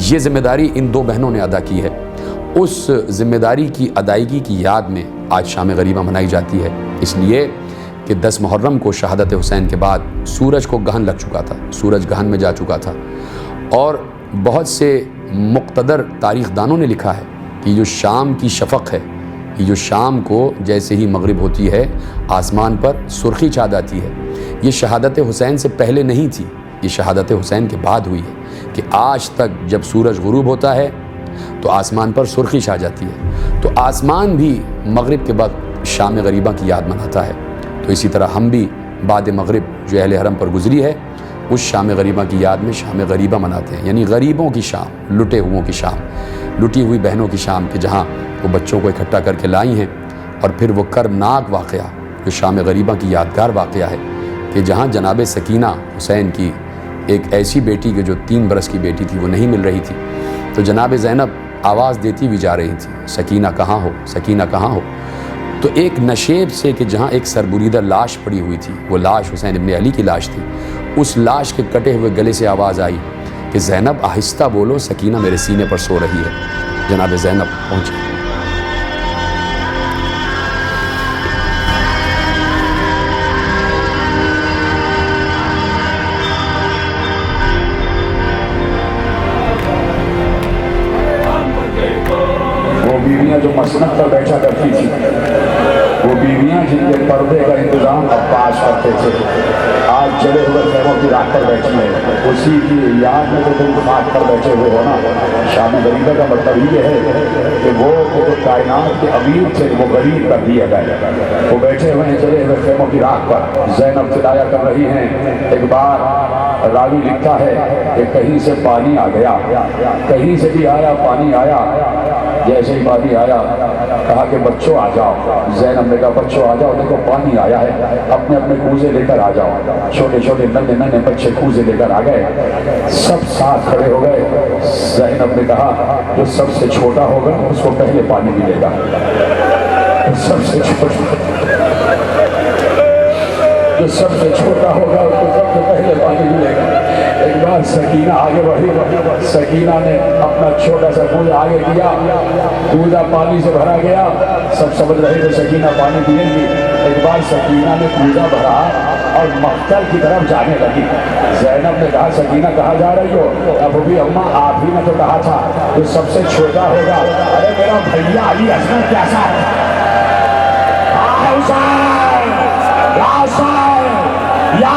ये ज़िम्मेदारी इन दो बहनों ने अदा की है। उस ज़िम्मेदारी की अदायगी की याद में आज शाम गरीबा मनाई जाती है, इसलिए कि 10 मुहर्रम को शहादत हुसैन के बाद सूरज को गहन लग चुका था, सूरज गहन में जा चुका था। और बहुत से मुक़्तदर तारीख़ दानों ने लिखा है कि जो शाम की शफ़क़ है, ये जो शाम को जैसे ही मगरिब होती है आसमान पर सुर्खी छा जाती है। ये शहादत हुसैन से पहले नहीं थी, ये शहादत हुसैन के बाद हुई है कि आज तक जब सूरज गुरूब होता है तो आसमान पर सुर्खी छा जाती है। तो आसमान भी मगरिब के वक्त शाम गरीबा की याद मनाता है। तो इसी तरह हम भी बाद मगरिब जो अहले हरम पर गुजरी है उस शाम गरीबा की याद में शाम गरीबा मनाते हैं, यानी गरीबों की शाम, लुटे हुओं की शाम, लुटी हुई बहनों की शाम, कि जहाँ वो बच्चों को इकट्ठा करके लाई हैं। और फिर वो कर्मनाक वाक़या जो शाम गरीबा की यादगार वाक़या है कि जहाँ जनाब सकीना हुसैन की एक ऐसी बेटी के जो 3 बरस की बेटी थी वो नहीं मिल रही थी, तो जनाब ज़ैनब आवाज़ देती भी जा रही थी, सकीना कहाँ हो, सकीना कहाँ हो। तो एक नशेब से कि जहाँ एक सरबुरीदा लाश पड़ी हुई थी, वो लाश हुसैन इब्न अली की लाश थी, उस लाश के कटे हुए गले से आवाज़ आई कि ज़ैनब आहिस्ता बोलो, सकीना मेरे सीने पर सो रही है। जनाब ज़ैनब पहुँची। बीवियाँ जो मसनद पर बैठा करती थी, वो बीवियाँ जिनके पर्दे का इंतज़ाम अब्बास करते थे, आज जले हुए खैमों की राख पर बैठी है, उसी की याद में तो तुम खाक पर बैठे हुए हो ना। शाम गरीबा का मतलब ये है कि वो जो कायनात के अमीर थे वो गरीब कर दिए गए। वो बैठे हुए हैं जले हुए खैमों की राख पर, ज़ैनब चिल्लाया कर रही हैं। एक बार रावी लिखता है कि कहीं से पानी आ गया, कहीं से भी आया पानी आया। जैसे ही पानी आया कहा कि बच्चों आ जाओ। ज़ैनब ने कहा बच्चों आ जाओ, देखो पानी आया है, अपने अपने कूजे लेकर आ जाओ। छोटे छोटे नन्हे नन्हे बच्चे कूजे लेकर आ गए, सब साथ खड़े हो गए। ज़ैनब ने कहा जो सबसे छोटा होगा उसको पहले पानी मिलेगा। सबसे छोटा जो सबसे छोटा होगा उसको सबसे पहले पानी मिलेगा। एक बार सकीना आगे बढ़ी, सकीना ने अपना छोटा सा कूदा आगे किया, कूदा पानी से भरा गया। सब समझ रहे थे सकीना पानी पिएंगी। एक बार सकीना ने कूदा भरा और मख्तल की तरफ जाने लगी। ज़ैनब ने कहा सकीना कहाँ जा रही हो? अब भी अम्मा आप ही ने तो कहा था जो सबसे छोटा होगा। अरे मेरा भैया अली असगर कैसा है? या